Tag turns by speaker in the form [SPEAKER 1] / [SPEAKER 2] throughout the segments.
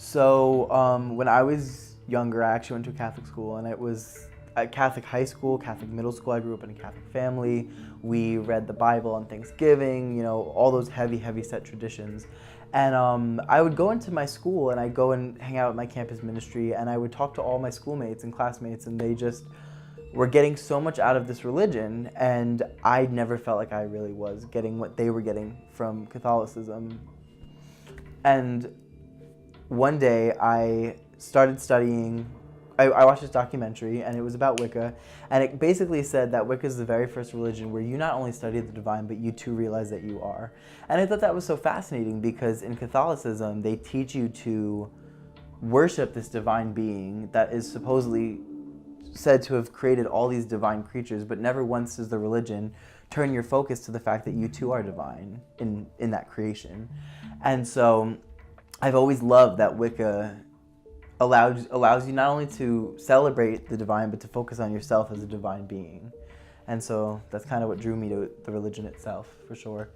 [SPEAKER 1] When I was younger, I actually went to a Catholic school, and it was a Catholic high school, Catholic middle school. I grew up in a Catholic family. We read the Bible on Thanksgiving, all those heavy, heavy set traditions. And I would go into my school, and I'd go and hang out at my campus ministry, and I would talk to all my schoolmates and classmates, and they just were getting so much out of this religion, and I never felt like I really was getting what they were getting from Catholicism. And one day I started studying, I watched this documentary, and it was about Wicca, and it basically said that Wicca is the very first religion where you not only study the divine, but you too realize that you are. And I thought that was so fascinating, because in Catholicism they teach you to worship this divine being that is supposedly said to have created all these divine creatures, but never once does the religion turn your focus to the fact that you too are divine in that creation. And so I've always loved that Wicca allows you not only to celebrate the divine, but to focus on yourself as a divine being. And so that's kind of what drew me to the religion itself, for sure.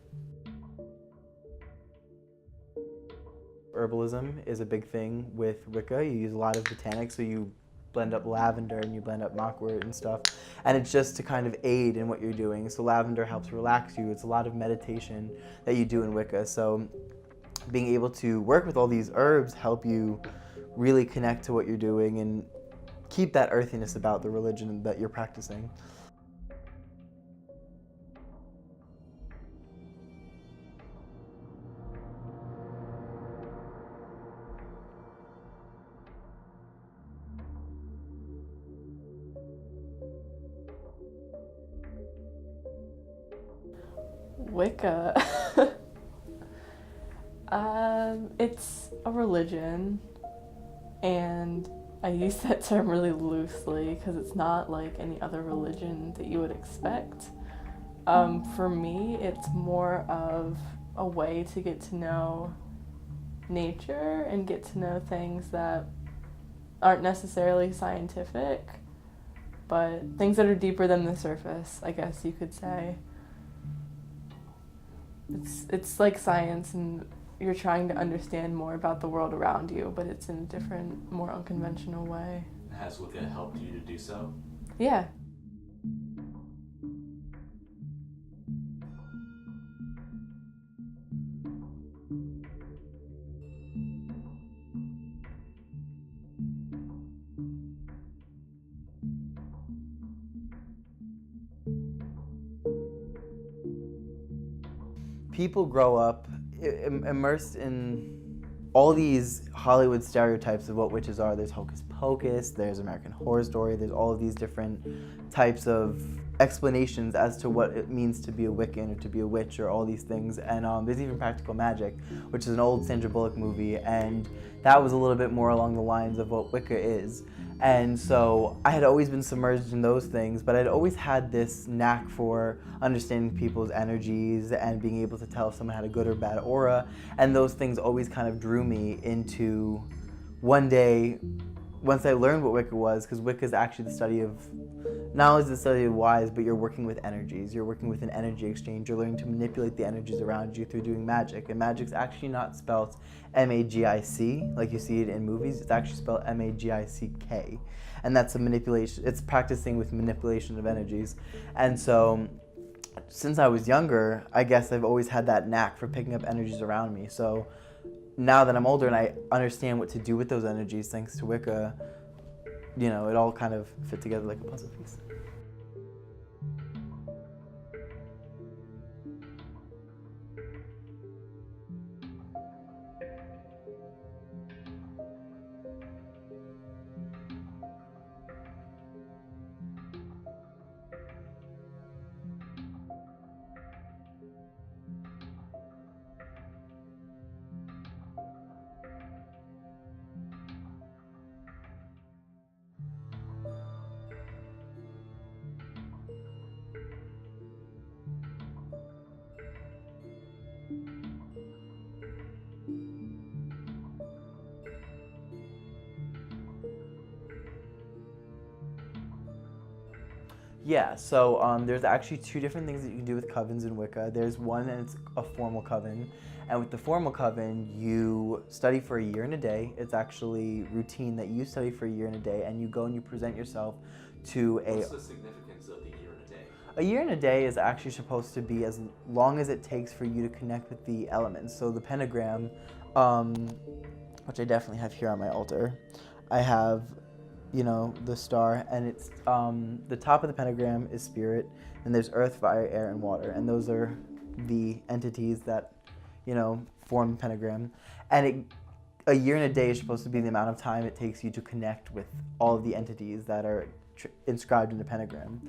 [SPEAKER 1] Herbalism is a big thing with Wicca. You use a lot of botanics, so you blend up lavender and you blend up knockwort and stuff. And it's just to kind of aid in what you're doing. So lavender helps relax you. It's a lot of meditation that you do in Wicca. So being able to work with all these herbs help you really connect to what you're doing and keep that earthiness about the religion that you're practicing.
[SPEAKER 2] Wicca. It's a religion, and I use that term really loosely because it's not like any other religion that you would expect. For me, it's more of a way to get to know nature and get to know things that aren't necessarily scientific, but things that are deeper than the surface, I guess you could say. It's like science, and you're trying to understand more about the world around you, but it's in a different, more unconventional way.
[SPEAKER 3] Has Wicca helped you to do so?
[SPEAKER 2] Yeah.
[SPEAKER 1] People grow up immersed in all these Hollywood stereotypes of what witches are. There's Hocus Pocus, there's American Horror Story, there's all of these different types of explanations as to what it means to be a Wiccan or to be a witch or all these things. And there's even Practical Magic, which is an old Sandra Bullock movie, and that was a little bit more along the lines of what Wicca is. And so I had always been submerged in those things, but I'd always had this knack for understanding people's energies and being able to tell if someone had a good or bad aura. And those things always kind of drew me into one day, once I learned what Wicca was, because Wicca is actually the study of, not only is the study of wise, but you're working with energies. You're working with an energy exchange. You're learning to manipulate the energies around you through doing magic. And magic's actually not spelled M-A-G-I-C, like you see it in movies. It's actually spelled M-A-G-I-C-K. And that's a manipulation. It's practicing with manipulation of energies. And so, since I was younger, I guess I've always had that knack for picking up energies around me. So now that I'm older and I understand what to do with those energies, thanks to Wicca, it all kind of fit together like a puzzle piece. Yeah, so there's actually two different things that you can do with covens in Wicca. There's one, and it's a formal coven. And with the formal coven, you study for a year and a day. It's actually routine that you study for a year and a day, and you go and you present yourself to a...
[SPEAKER 3] What's the significance of the year and a day?
[SPEAKER 1] A year and a day is actually supposed to be as long as it takes for you to connect with the elements. So the pentagram, which I definitely have here on my altar, I have, the star, and it's the top of the pentagram is spirit, and there's earth, fire, air, and water, and those are the entities that, form the pentagram. And a year and a day is supposed to be the amount of time it takes you to connect with all of the entities that are inscribed in the pentagram.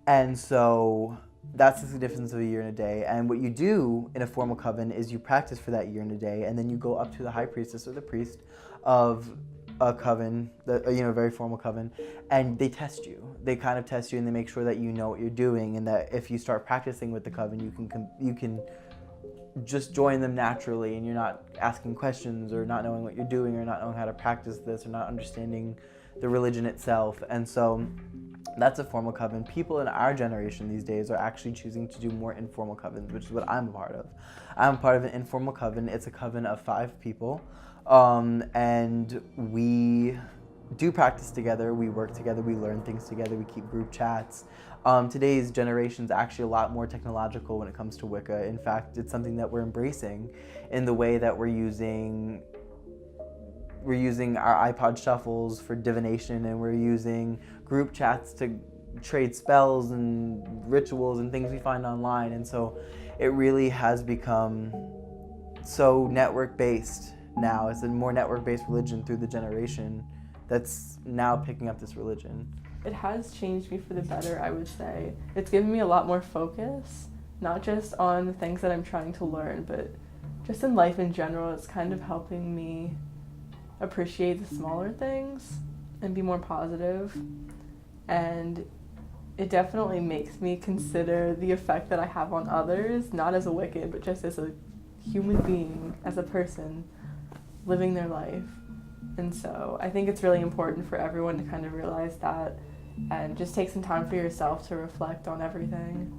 [SPEAKER 1] And so that's the significance of a year and a day. And what you do in a formal coven is you practice for that year and a day, and then you go up to the high priestess or the priest of a coven, a very formal coven, and they test you. They kind of test you, and they make sure that you know what you're doing, and that if you start practicing with the coven, you can just join them naturally, and you're not asking questions or not knowing what you're doing or not knowing how to practice this or not understanding the religion itself. And so that's a formal coven. People in our generation these days are actually choosing to do more informal covens, which is what I'm a part of. I'm a part of an informal coven. It's a coven of 5 people, and we do practice together, we work together, we learn things together, we keep group chats. Today's generation is actually a lot more technological when it comes to Wicca. In fact, it's something that we're embracing in the way that we're using our iPod shuffles for divination, and we're using group chats to trade spells and rituals and things we find online. And so it really has become so network-based now. It's a more network-based religion through the generation that's now picking up this religion.
[SPEAKER 2] It has changed me for the better, I would say. It's given me a lot more focus, not just on the things that I'm trying to learn, but just in life in general. It's kind of helping me appreciate the smaller things and be more positive. And it definitely makes me consider the effect that I have on others, not as a Wiccan, but just as a human being, as a person living their life. And so I think it's really important for everyone to kind of realize that and just take some time for yourself to reflect on everything.